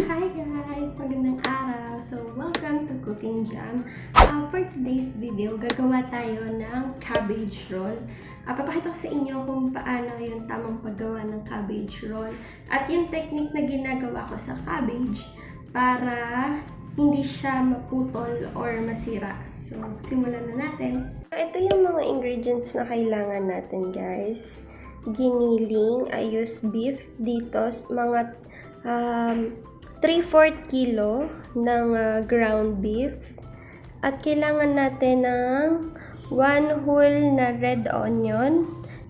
Hi guys! Magandang araw! So, welcome to Cooking Jam. For today's video, gagawa tayo ng cabbage roll. Papakita ko sa inyo kung paano yung tamang paggawa ng cabbage roll. At yung technique na ginagawa ko sa cabbage para hindi siya maputol or masira. So, simulan na natin. Ito yung mga ingredients na kailangan natin guys. Giniling, I use beef dito, mga 3/4 kilo ng ground beef. At kailangan natin ng 1 whole na red onion,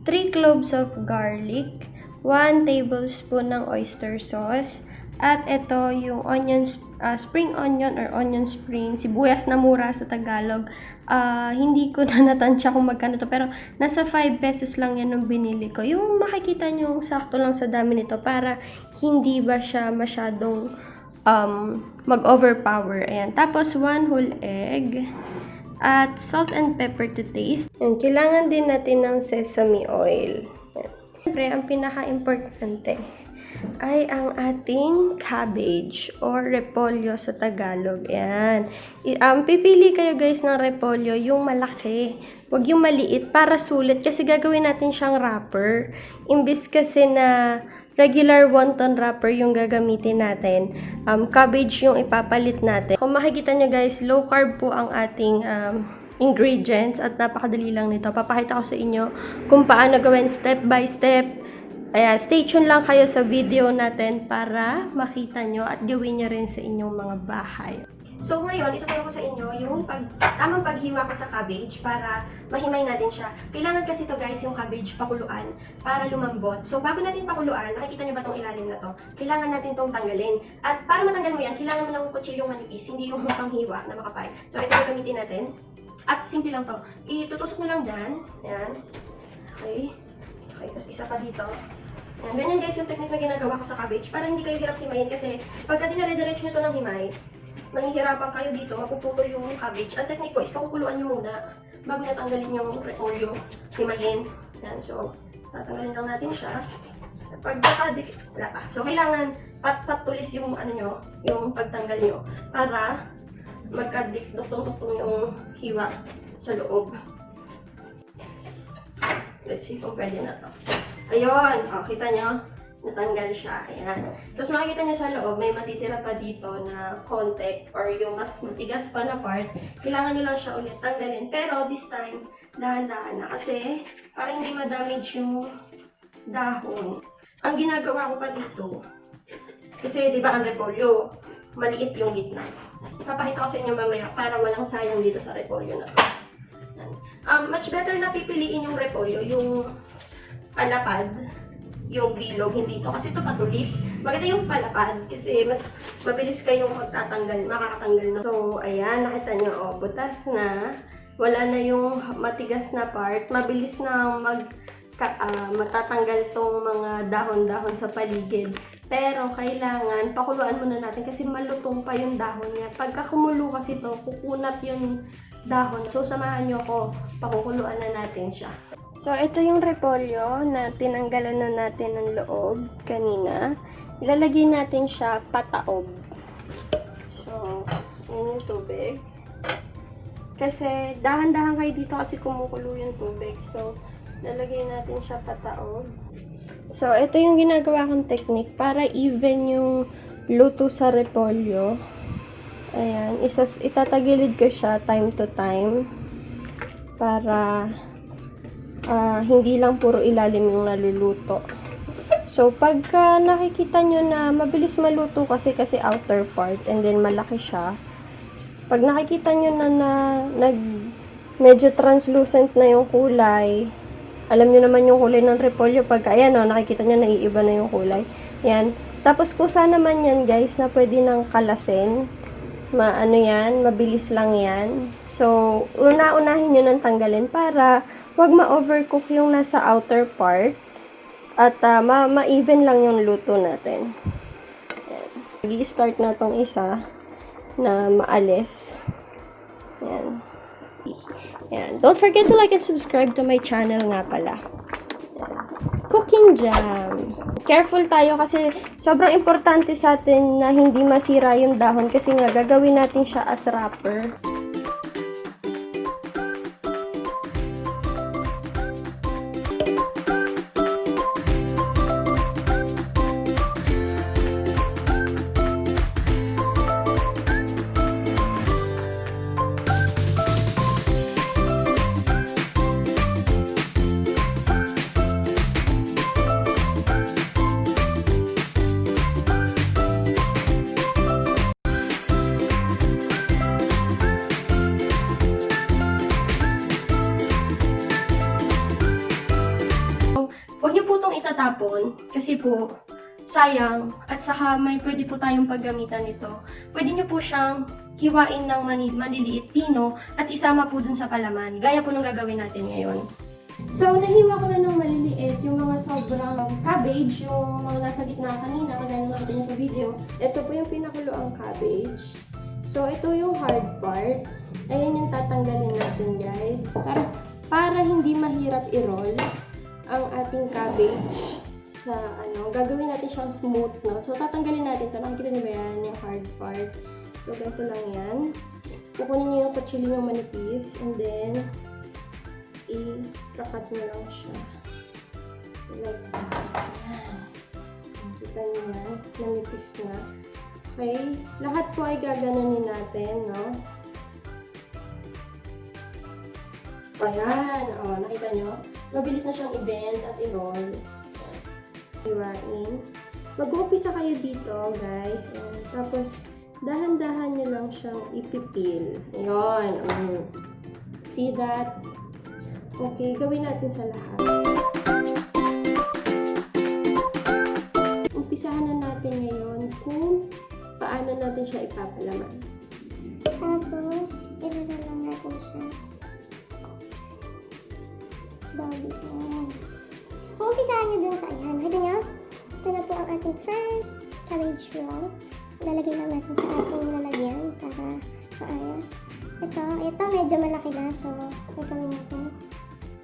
3 cloves of garlic, 1 tablespoon ng oyster sauce, at ito yung spring onion or onion spring, sibuyas na mura sa Tagalog. Hindi ko na natansya kung magkano to, pero nasa 5 pesos lang yan nung binili ko. Yung makikita nyo, sakto lang sa dami nito para hindi ba siya masyadong mag-overpower. Ayan. Tapos 1 whole egg at salt and pepper to taste. And kailangan din natin ng sesame oil. Siyempre, ang pinaka-importante ay ang ating cabbage or repolyo sa Tagalog. Ayan. Pipili kayo guys ng repolyo, yung malaki. Huwag yung maliit para sulit kasi gagawin natin siyang wrapper. Imbis kasi na regular wonton wrapper yung gagamitin natin, cabbage yung ipapalit natin. Kung makikita nyo guys, low carb po ang ating ingredients at napakadali lang nito. Papakita ko sa inyo kung paano gawin step by step. Ayan, stay tuned lang kayo sa video natin para makita nyo at gawin nyo rin sa inyong mga bahay. So ngayon, ituturo ko sa inyo yung tamang paghiwa ko sa cabbage para mahimay natin siya. Kailangan kasi to guys, yung cabbage pakuluan para lumambot. So bago natin pakuluan, nakikita nyo ba itong ilalim na to? Kailangan natin itong tanggalin. At para matanggal mo yan, kailangan mo ng kutsilyong manipis, hindi yung panghiwa na makapal. So ito yung gamitin natin. At simple lang to. Itutusok mo lang dyan. Ayan. Okay. Okay, tapos isa pa dito. Ayan, ganyan guys yung technique na ginagawa ko sa cabbage para hindi kayo hirap himayin kasi pagka dinare-diretso nyo ito ng himay, mahihirapan kayo dito, mapuputol yung cabbage. Ang technique ko is pakukuluan nyo muna bago natanggalin yung repolyo, himayin. Ayan, so tatanggalin lang natin siya. Pagkakadikit, wala pa. So kailangan pat-tulis yung ano nyo, yung pagtanggal nyo para magkadik-duktong-duktong yung hiwa sa loob. Let's see kung pwede na to. Ayun, kita nyo, natanggal siya. Ayan. Tapos makikita nyo sa loob, may matitira pa dito na konti or yung mas matigas pa na part. Kailangan nyo lang siya ulit tanggalin. Pero this time, dahan-dahan na kasi para hindi ma-damage yung dahon. Ang ginagawa ko pa dito, kasi di ba ang repolyo, maliit yung gitna. Papakita ko sa inyo mamaya para walang sayang dito sa repolyo na to. Much better na pipiliin yung repolyo, yung palapad, yung bilog, hindi ito. Kasi ito patulis. Maganda yung palapad kasi mas mabilis kayong makakatanggal. No? So, ayan, nakita nyo, oh, butas na. Wala na yung matigas na part. Mabilis na matatanggal tong mga dahon-dahon sa paligid. Pero, kailangan, pakuluan muna natin kasi malutong pa yung dahon niya. Pagka kumulo kasi ito, kukunat yung dahon. So, samahan nyo ko, pakukuluan na natin siya. So, ito yung repolyo na tinanggalan na natin ng loob kanina. Ilalagay natin siya pataob. So, yun yung tubig. Kasi, dahan-dahan kayo dito kasi kumukulo yung tubig. So, lalagay natin siya pataob. So, ito yung ginagawa kong technique para even yung luto sa repolyo. Ayan, itatagilid ko siya time to time para hindi lang puro ilalim yung naluluto. So, pagka nakikita nyo na mabilis maluto kasi outer part and then malaki siya, pag nakikita nyo na medyo translucent na yung kulay, alam nyo naman yung kulay ng repolyo, pagka ayan o, nakikita nyo naiiba na yung kulay. Yan. Tapos kusa naman yan guys na pwede nang kalasin. Mabilis lang yan. So, unahin nyo nang tanggalin para wag ma-overcook yung nasa outer part at ma-even lang yung luto natin. I-start na tong isa na maalis. Yan. Yan. Don't forget to like and subscribe to my channel nga pala. Yan. Cooking Jam. careful tayo kasi sobrang importante sa atin na hindi masira yung dahon kasi nga gagawin natin siya as wrapper. Huwag niyo po itong itatapon kasi po sayang at saka may pwede po tayong paggamitan nito. Pwede niyo po siyang hiwain ng maliliit pino at isama po dun sa palaman. Gaya po nung gagawin natin ngayon. So, nahiwa ko na ng maliliit yung mga sobrang cabbage, yung mga nasa gitna kanina, kagaya nung nakita niyo sa video. Ito po yung pinakuloang cabbage. So, ito yung hard part. Ayan yung tatanggalin natin, guys. Para hindi mahirap i-roll ang ating cabbage sa gagawin natin siyang smooth, no? So, tatanggalin natin ito. Nakikita niyo ba yan? Yung hard part. So, ganito lang yan. Kukunin niyo yung kutsilyo yung manipis and then i-cut nyo lang siya. Like that. Kita niyo yan. Manipis na. Okay? Lahat po ay gaganunin natin, no? Ayan. O, nakita nyo? Mabilis na siyang i-bend at i-roll. Iwain. Mag-uumpisa kayo dito, guys. Tapos, dahan-dahan nyo lang siyang ipipil. Ayun. See that? Okay, gawin natin sa lahat. Umpisahan na natin ngayon kung paano natin siya ipapalaman. Tapos, ilagay lang natin siya. Dami yan. Kung umpisahan nyo dun sa ayan, nakita nyo? Ito na po ang ating first cabbage roll. Lalagay lang natin sa ating lalagyan para maayos. Ito medyo malaki na, so gagawin natin.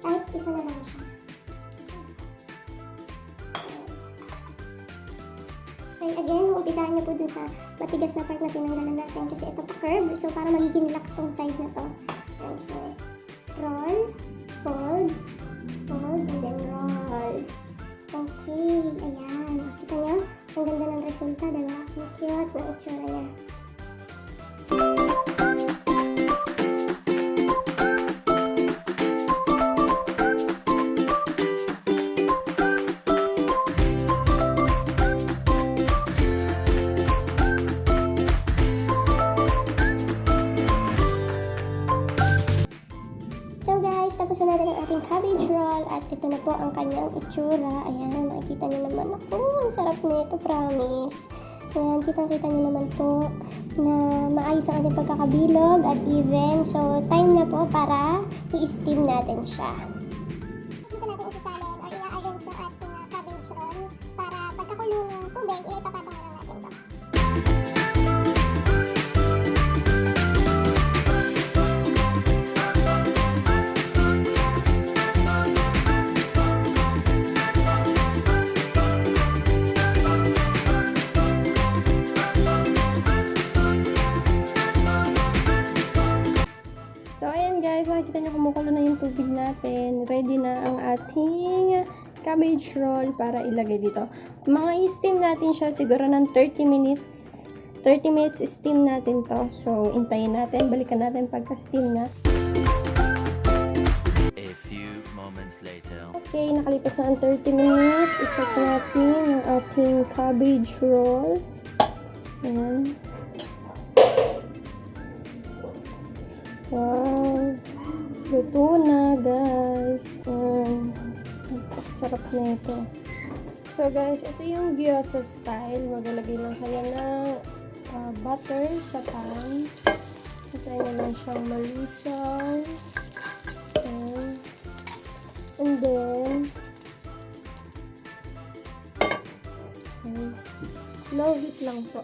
Kahit isa na lang siya. Okay, again, umpisahan nyo po dun sa matigas na part na tinanggalan natin kasi ito pa curve, so para magiging lock tong side na to. And so, roll, fold, and then roll. Okay, ayan. Kita nyo? Ang ganda ng resulta, diba? Ang cute na itsura niya. So guys, tapos na natin ang ating cabbage roll at ito na po ang kanyang itsura. Ayan, makikita nyo naman ako. Ang sarap nito, promise. Ayan, kitang-kita nyo naman po na maayos ang ating pagkakabilog at even. So, time na po para i-steam natin siya. Dito natin isasalin or i-arrange yung ating cabbage roll para pagkakulong ng tubig, ipapatong na lang natin ito. Nakikita nyo kumukulo na yung tubig natin. Ready na ang ating cabbage roll para ilagay dito. Mga i-steam natin siya siguro ng 30 minutes. 30 minutes steam natin to. So, intayin natin. Balikan natin pagka-steam na. A few moments later. Okay, nakalipas na ang 30 minutes. I-check natin ang ating cabbage roll. Ayan. Wow. Luto na, guys. Napakasarap na ito. So, guys, ito yung Gyoza style. Maglalagay lang kayo ng butter sa pan. Hintayin nyo lang siyang malusaw. And then, low heat lang po.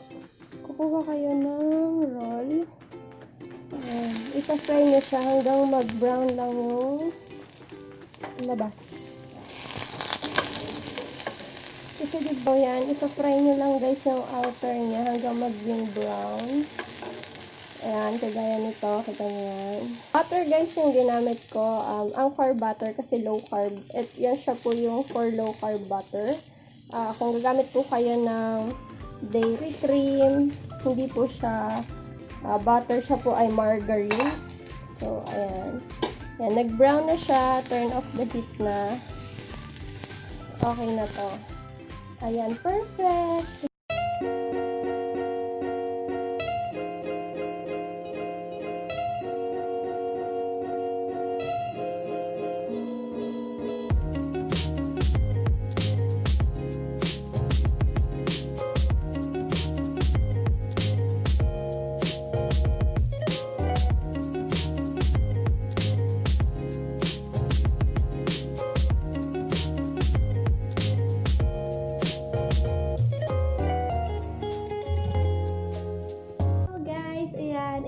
Kukuha kayo ng roll. Ipafry nyo siya hanggang mag-brown lang yung labas. So, diba yan, ipafry nyo lang guys yung outer niya hanggang maging brown. Ayan, kagaya nito, kita nyo yan. Butter guys yung ginamit ko, ang carb butter kasi low carb. At yan siya po yung for low carb butter. Kung gagamit po kayo ng dairy cream, hindi po siya butter, siya po ay margarine. So, ayan. Ayan, nag-brown na siya, turn off the heat na. Okay na to. Ayan, perfect!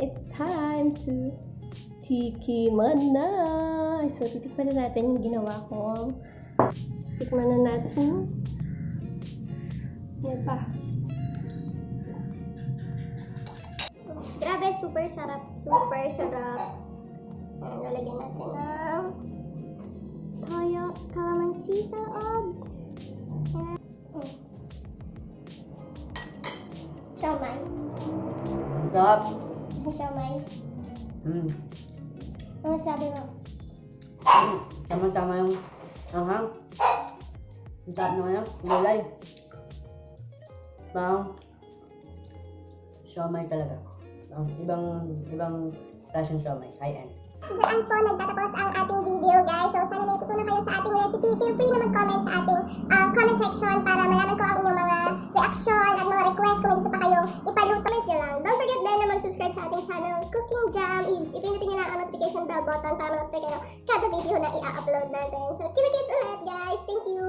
It's time to tikiman na. So, titikman na natin yung ginawa ko. Tikman na natin. Yan pa. Grabe, super sarap. Super sarap. Ayan, lalagyan natin ng toyo, calamansi sa loob. Ayan. Siomai. Sarap. Siomai. Ano sabi mo? Tama-tama yung anghang. Ang sarap naman yung gulay. Parang siomai talaga. Ibang klaseng siomai. High-end. Diyan po nagtatapos ang ating video guys. So sana may tutunan kayo sa ating recipe. Feel free na mag-comment sa ating comment section para malaman ko ang inyong mga reaction at mga request kung may gusto pa kayo ipaluto. Comment nyo lang. Don't forget din na mag-subscribe sa ating channel Cooking Jam. Ipindutin nyo na ang notification bell button para ma-notify kayo kada video na i-upload natin. So kita-kits ulit guys. Thank you!